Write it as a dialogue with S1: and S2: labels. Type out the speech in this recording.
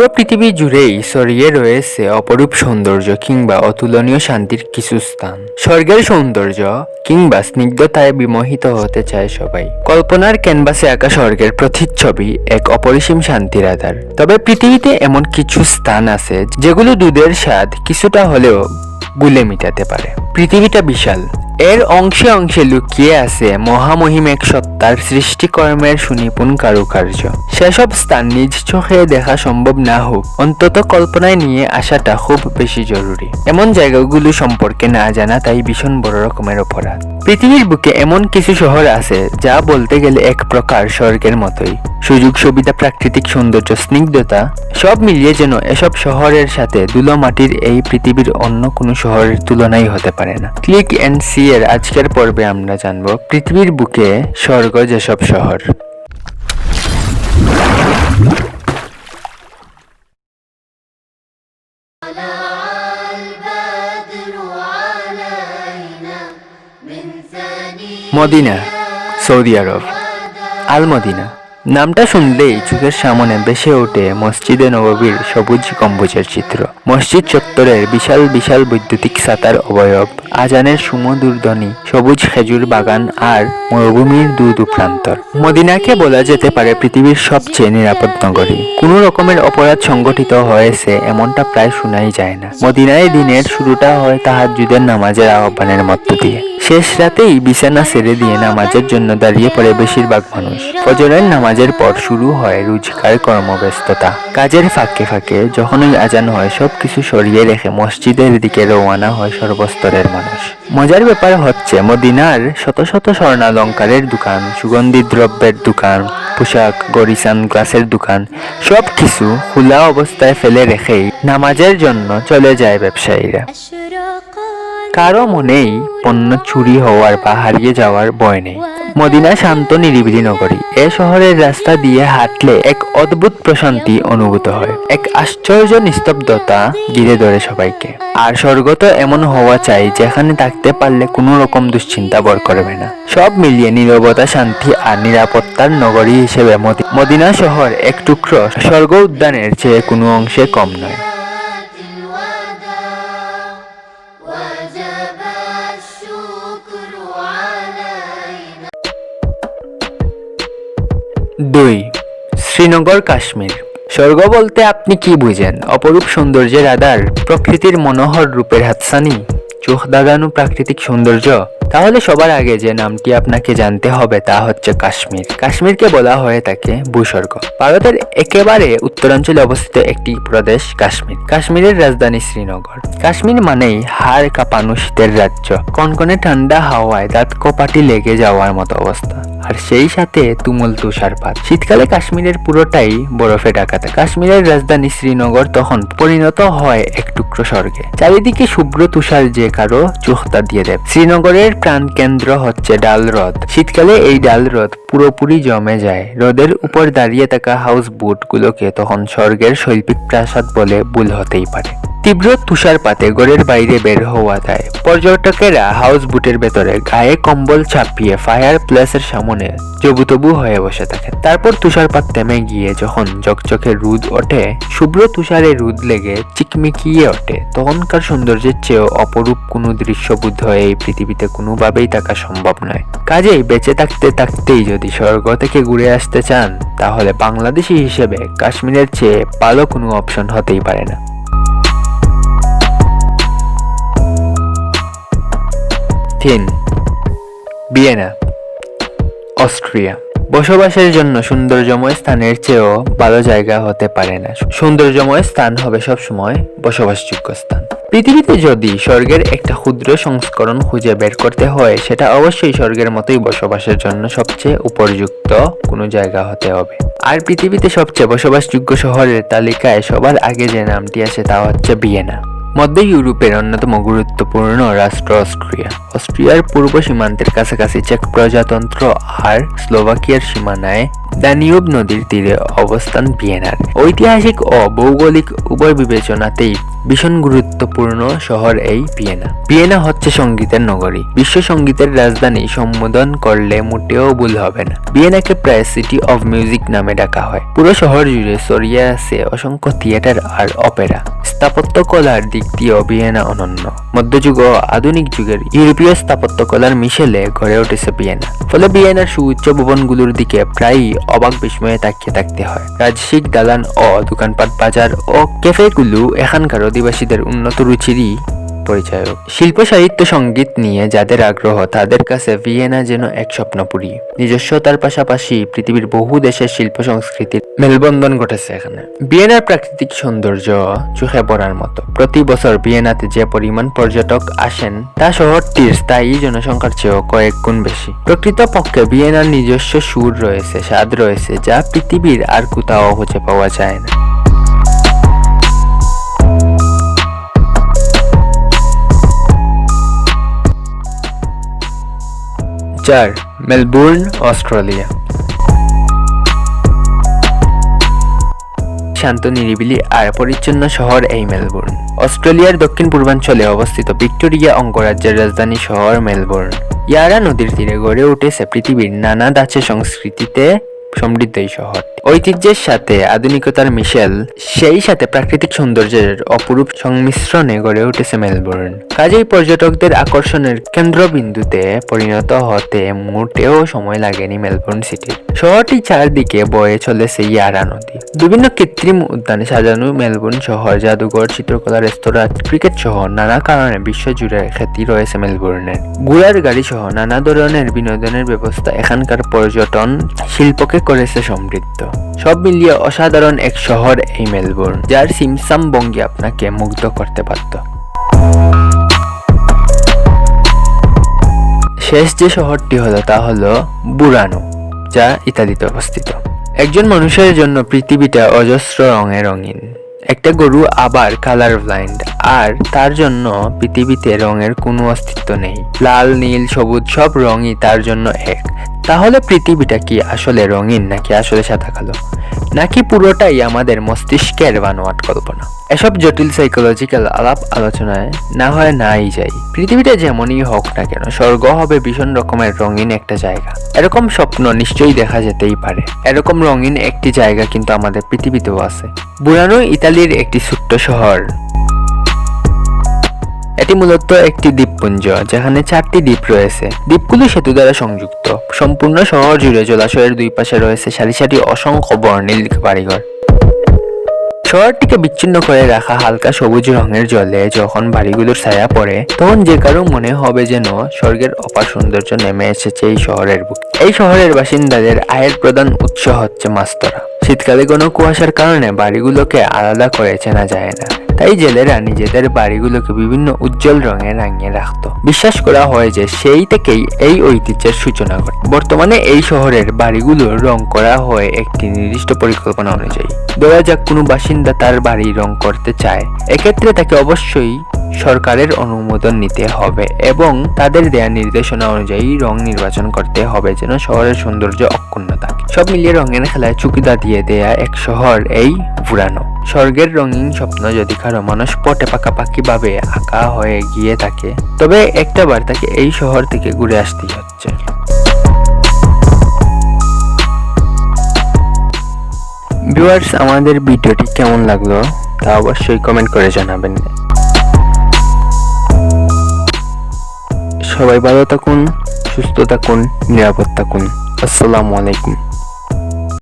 S1: পুরো পৃথিবী জুড়েই ছড়িয়ে রয়েছে অপরূপ সৌন্দর্য কিংবা অতুলনীয় শান্তির কিছু স্থান। স্বর্গের সৌন্দর্য কিংবা স্নিগ্ধতায় বিমোহিত হতে চায় সবাই। কল্পনার ক্যানভাসে আঁকা স্বর্গের প্রতিচ্ছবি এক অপরিসীম শান্তির আধার। তবে পৃথিবীতে এমন কিছু স্থান আছে যেগুলো দুধের স্বাদ কিছুটা হলেও গুলে মিটাতে পারে। পৃথিবীটা বিশাল, এর অংশে অংশে লুকিয়ে আছে মহামহিম এক সত্তার সৃষ্টিকর্মের সুনিপুণ কারুকার্য। সেসব স্থান নিজ চোখে দেখা সম্ভব না হোক, অন্তত কল্পনায় নিয়ে আসাটা খুব বেশি জরুরি। এমন জায়গাগুলো সম্পর্কে না জানা তাই ভীষণ বড় রকমের অপরাধ। পৃথিবীর বুকে এমন কিছু শহর আছে যা বলতে গেলে এক প্রকার স্বর্গের মতোই। সুযোগ সুবিধা, প্রাকৃতিক সৌন্দর্য, স্নিগ্ধতা সব মিলিয়ে যেন এসব শহরের সাথে ধুলো মাটির এই পৃথিবীর অন্য কোনো শহরের তুলনাই হতে পারে না। ক্লিক এন্ড সি এর আজকের পর্বে আমরা জানব পৃথিবীর বুকে স্বর্গ যেসব শহর। মদিনা, সৌদি আরব। আল মদিনা নামটা শুনলেই চোখের সামনে ভেসে ওঠে মসজিদে নববীর সবুজ গম্বুজের চিত্র, মসজিদ চত্বরের বিশাল বিশাল বৈদ্যুতিক ছাতার অবয়ব, আজানের সুমধুর ধ্বনি, সবুজ খেজুর বাগান আর মরুভূমির দূর প্রান্তর। মদিনাকে বলা যেতে পারে পৃথিবীর সবচেয়ে নিরাপদ নগরী। কোনো রকমের অপরাধ সংগঠিত হয়েছে এমনটা প্রায় শোনাই যায় না। মদিনায় দিনের শুরুটা হয় তাহাজ্জুদের নামাজের আহ্বানের মধ্য দিয়ে। শেষ রাতেই বিছানা ছেড়ে দিয়ে নামাজের জন্য দাঁড়িয়ে পড়ে বেশিরভাগ মানুষ। ফজরের নামাজের পর শুরু হয় রোজকার কর্মব্যস্ততা। কাজের ফাঁকে ফাঁকে যখনই আজান হয় সবকিছু সরিয়ে রেখে মসজিদের দিকে রওনা হয় সর্বস্তরের মানুষ। মজার ব্যাপার হচ্ছে মদিনার শত শত স্বর্ণালংকারের দোকান, সুগন্ধি দ্রব্যের দোকান, পোশাক, গড়ি, সানগ্লাসের দোকান সবকিছু খোলা অবস্থায় ফেলে রেখেই নামাজের জন্য চলে যায় ব্যবসায়ীরা। কারো মনেই পণ্য চুরি হওয়ার বা হারিয়ে যাওয়ার ভয় নেই। মদিনা শান্ত নিরিবিলি নগরী। এ শহরের রাস্তা দিয়ে হাঁটলে এক অদ্ভুত প্রশান্তি অনুভূত হয়, এক আশ্চর্য নিস্তব্ধতা ঘিরে ধরে সবাইকে। আর স্বর্গ তো এমন হওয়া চাই যেখানে থাকতে পারলে কোনো রকম দুশ্চিন্তা ভর করবে না। সব মিলিয়ে নীরবতা, শান্তি আর নিরাপত্তার নগরী হিসেবে মদিনা শহর এক টুকরো স্বর্গ উদ্যানের চেয়ে কোনো অংশে কম নয়। 2. শ্রীনগর, কাশ্মীর। স্বর্গ বলতে আপনি কি বুঝেন? অপরূপ সৌন্দর্যের আধার, প্রকৃতির মনোহর রূপের হাতছানি, চোখ দাগানো প্রাকৃতিক সৌন্দর্য? তাহলে সবার আগে যে নামটি আপনাকে জানতে হবে তা হচ্ছে কাশ্মীর। কাশ্মীরকে বলা হয়ে থাকে ভূস্বর্গ। ভারতের একেবারে উত্তরাঞ্চলে অবস্থিত একটি প্রদেশ কাশ্মীর। কাশ্মীরের রাজধানী শ্রীনগর। কাশ্মীর মানেই হাড় কাঁপানো শীতের রাজ্য। কনকনে ঠান্ডা হাওয়ায় দাঁত কপাটি লেগে যাওয়ার মতো অবস্থা, আর সেই সাথে তুমুল তুষারপাত। শীতকালে কাশ্মীরের পুরোটাই বরফে ঢাকা থাকে। কাশ্মীরের রাজধানী শ্রীনগর তখন পরিণত হয় এক টুকরো স্বর্গে। চারিদিকে শুভ্র তুষার যে কারো চোখতা দিয়ে দেয়। শ্রীনগরের প্রাণ কেন্দ্র হচ্ছে ডাল হ্রদ। শীতকালে এই ডাল হ্রদ পুরোপুরি জমে যায়। হ্রদের উপর দাঁড়িয়ে থাকা হাউস বোট গুলোকে তখন স্বর্গের শৈল্পিক প্রাসাদ বলে ভুল হতেই পারে। তীব্র তুষারপাতে ঘরের বাইরে বের হওয়া যায়। পর্যটকেরা হাউস বোটের ভেতরে গায়ে কম্বল চাপিয়ে ফায়ার প্লেসের সামনে জবুতবু হয়ে বসে থাকেন। তারপর তুষারপাত থেমে গিয়ে যখন ঝকঝকে রোদ ওঠে, শুভ্র তুষারে রোদ লেগে চিকমিকিয়ে ওঠে, তখনকার সৌন্দর্যের চেয়েও অপরূপ কোনো দৃশ্য বোধ হয় এই পৃথিবীতে কোনোভাবেই থাকা সম্ভব নয়। কাজেই বেঁচে থাকতে থাকতেই যদি স্বর্গ থেকে ঘুরে আসতে চান, তাহলে বাংলাদেশি হিসেবে কাশ্মীরের চেয়ে ভালো কোনো অপশন হতেই পারে না। 3. Vienna, Austria. বসবাসের জন্য সৌন্দর্যময় স্থানের চেয়েও ভালো জায়গা হতে পারে না। সৌন্দর্যময় স্থান হবে সবসময় বসবাসযোগ্য স্থান। পৃথিবীতে যদি স্বর্গের একটা ক্ষুদ্র সংস্করণ খুঁজে বের করতে হয়, সেটা অবশ্যই স্বর্গের মতোই বসবাসের জন্য সবচেয়ে উপযুক্ত কোনো জায়গা হতে হবে। আর পৃথিবীতে সবচেয়ে বসবাসযোগ্য শহরের তালিকায় সবার আগে যে নামটি আসে তা হচ্ছে ভিয়েনা। মধ্য ইউরোপের অন্যতম গুরুত্বপূর্ণ রাষ্ট্র অস্ট্রিয়া। অস্ট্রিয়ার পূর্ব সীমান্তের কাছাকাছি চেক প্রজাতন্ত্র আর স্লোভাকিয়ার সীমানায় দানিউব নদীর তীরে অবস্থান ভিয়েনার। ঐতিহাসিক ও ভৌগোলিক উভয় বিবেচনাতেই ভীষণ গুরুত্বপূর্ণ শহর এই ভিয়েনা। ভিয়েনা হচ্ছে সঙ্গীতের নগরী, বিশ্ব সঙ্গীতের রাজধানী সম্বোধন করলে মোটেও ভুল হবে না। ভিয়েনাকে প্রায় সিটি অফ মিউজিক নামে ডাকা হয়। পুরো শহর জুড়ে ছড়িয়ে আছে অসংখ্য থিয়েটার আর অপেরা। স্থাপত্যকলার দিক দিয়েও ভিয়েনা অনন্য। মধ্যযুগ ও আধুনিক যুগের ইউরোপীয় স্থাপত্যকলার মিশেলে গড়ে উঠেছে ভিয়েনা। ফলে ভিয়েনার সুউচ্চ ভবনগুলোর দিকে প্রায়ই অবাক বিস্ময়ে তাকিয়ে থাকতে হয়। রাজসিক দালান ও দোকানপাট, বাজার ও ক্যাফেগুলো এখানকার অধিবাসীদের উন্নত রুচিরই পরিচায়ক। শিল্প, সাহিত্য, সঙ্গীত নিয়ে যাদের আগ্রহ তাদের কাছে ভিয়েনা যেন এক স্বপ্নপুরী। নিজস্বতার পাশাপাশি পৃথিবীর বহু দেশের শিল্প সংস্কৃতির মেলবন্ধন ঘটেছে এখানে। ভিয়েনার প্রাকৃতিক সৌন্দর্য চোখে পড়ার মতো। প্রতি বছর ভিয়েনাতে যে পরিমাণ পর্যটক আসেন তা শহরটির স্থায়ী জনসংখ্যার চেয়েও কয়েক গুণ বেশি। প্রকৃতপক্ষে ভিয়েনার নিজস্ব সুর রয়েছে, স্বাদ রয়েছে, যা পৃথিবীর আর কোথাও খুঁজে পাওয়া যায় না। 4. Melbourne, Australia. শান্ত, নিরিবিলি আর পরিচ্ছন্ন শহর এই মেলবোর্ন। অস্ট্রেলিয়ার দক্ষিণ পূর্বাঞ্চলে অবস্থিত ভিক্টোরিয়া অঙ্গরাজ্যের রাজধানী শহর মেলবোর্ন। ইয়ারা নদীর তীরে গড়ে উঠেছে পৃথিবীর নানা ধাঁচে সংস্কৃতিতে সমৃদ্ধ এই শহর। ঐতিহ্যের সাথে আধুনিকতার মিশেল, সেই সাথে প্রাকৃতিক সৌন্দর্যের অপরূপ সংমিশ্রণে গড়ে উঠেছে মেলবোর্ন। কাজেই পর্যটকদের আকর্ষণের কেন্দ্রবিন্দুতে পরিণত হতে মোটেও সময় লাগেনি মেলবোর্ন সিটির। শহরটি চারদিকে বয়ে চলেছে ইয়ারা নদী। বিভিন্ন কৃত্রিম উদ্যানে সাজানো মেলবোর্ন শহর, জাদুঘর, চিত্রকলা, রেস্তোরাঁ, ক্রিকেট সহ নানা কারণে বিশ্বজুড়ে খ্যাতি রয়েছে মেলবোর্নের। ঘোড়ার গাড়ি সহ নানা ধরনের বিনোদনের ব্যবস্থা এখানকার পর্যটন শিল্পকে করেছে সমৃদ্ধ। সব মিলিয়ে অসাধারণ এক শহর এই মেলবোর্ন, যার সিমসাম ভঙ্গি আপনাকে মুগ্ধ করতে পারত। শেষ যে শহরটি হলো তা হলো বুরানো, যা ইতালিতে অবস্থিত। একজন মানুষের জন্য পৃথিবীটা অজস্র রঙে রঙিন। একটা গরু আবার কালার ব্লাইন্ড, আর তার জন্য পৃথিবীতে রঙের কোনো অস্তিত্ব নেই। লাল, নীল, সবুজ সব রঙই তার জন্য এক। তাহলে পৃথিবীটা কি আসলে রঙিন, নাকি আসলে সাদা কালো, নাকি পুরোটাই আমাদের মস্তিষ্কের বানোয়াট কল্পনা? এসব জটিল সাইকোলজিক্যাল আলাপ আলোচনায় না হয় নাই যাই। পৃথিবীটা যেমনই হোক না কেন, স্বর্গ হবে ভীষণ রকমের রঙিন একটা জায়গা। এরকম স্বপ্ন নিশ্চয়ই দেখা যেতেই পারে। এরকম রঙিন একটি জায়গা কিন্তু আমাদের পৃথিবীতেও আছে। বুরানো ইতালির একটি ছোট্ট শহর। এটি মূলত একটি দ্বীপপুঞ্জ, যেখানে 4টি দ্বীপ রয়েছে। দ্বীপগুলো সেতু দ্বারা সংযুক্ত। সম্পূর্ণ শহর জুড়ে জলাশয়ের দুই পাশে রয়েছে সারি সারি অসংখ্য বর্ণিল বাড়িঘর। শহরটিকে বিচ্ছিন্ন করে রাখা হালকা সবুজ রঙের জলে যখন বাড়িগুলোর ছায়া পড়ে, তখন যে কারো মনে হবে যেন স্বর্গের অপার সৌন্দর্য নেমে এসেছে এই শহরের বুকে। এই শহরের বাসিন্দাদের আয়ের প্রধান উৎস হচ্ছে মাছ ধরা। শীতকালে ঘন কুয়াশার কারণে বাড়িগুলোকে আলাদা করে চেনা যায় না, তাই জেলেরা নিজেদের বাড়িগুলোকে বিভিন্ন উজ্জ্বল রঙে রাঙিয়ে রাখত। বিশ্বাস করা হয় যে সেই থেকেই এই ঐতিহ্যের সূচনা ঘটে। বর্তমানে এই শহরের বাড়িগুলোর রং করা হয় একটি নির্দিষ্ট পরিকল্পনা অনুযায়ী। ধরা যাক কোনো বাসিন্দা তার বাড়ি রং করতে চায়, এক্ষেত্রে তাকে অবশ্যই সরকারের অনুমোদন নিতে হবে এবং তাদের দেয়া নির্দেশনা অনুযায়ী রং নির্বাচন করতে হবে যেন শহরের সৌন্দর্য অক্ষুণ্ণ থাকে। সব মিলিয়ে রঙের খেলায় চুকিদা দিয়ে দেয়া এক শহর এই বুরানো। স্বর্গের রঙিন স্বপ্ন যদি কারো মানুষ পটে পাকাপাকি ভাবে আঁকা হয়ে গিয়ে থাকে, তবে একটাবার তাকে এই শহর থেকে ঘুরে আসতেই হচ্ছে। ভিউয়ার্স, আমাদের ভিডিওটি কেমন লাগলো তা অবশ্যই কমেন্ট করে জানাবেন। সবাই ভালো থাকুন, সুস্থ থাকুন, নিরাপদ থাকুন। আসসালামু আলাইকুম।